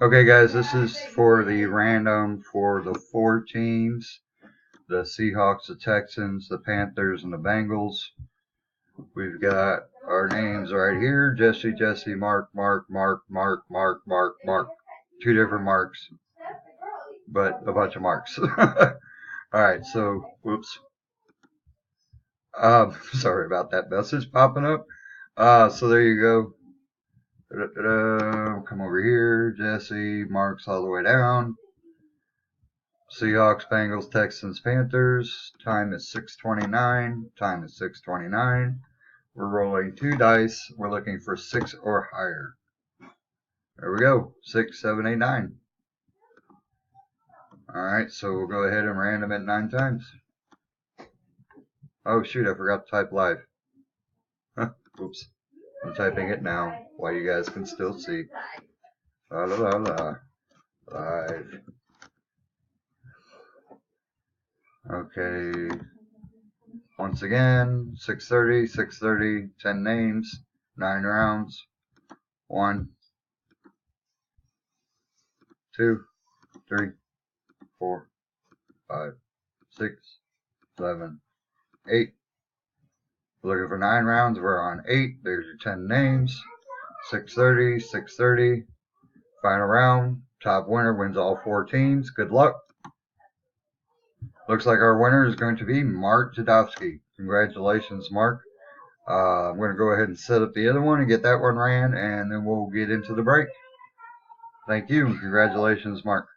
Okay, guys, this is for the random for the four teams: the Seahawks, the Texans, the Panthers, and the Bengals. We've got our names right here: Jesse, Mark, Mark. Two different marks, but a bunch of marks. All right, so whoops. Sorry about that message popping up. So there you go. Come over here, Jesse, marks all the way down. Seahawks, Bengals, Texans, Panthers. Time is 6:29. Time is 6:29. We're rolling two dice. We're looking for 6 or higher. There we go. 6, 7, 8, 9. Alright, so we'll go ahead and random it 9 times. Oh shoot, I forgot to type live. Oops. I'm typing it now while you guys can still see. La la la la. Live. Okay. Once again, 6:30, 10 names, 9 rounds. 1, 2, 3, 4, 5, 6, 7, 8. We're looking for 9 rounds. We're on 8. There's your 10 names. 6:30. Final round. Top winner wins all 4 teams. Good luck. Looks like our winner is going to be Mark Jadowski. Congratulations, Mark. I'm going to go ahead and set up the other one and get that one ran, and then we'll get into the break. Thank you. Congratulations, Mark.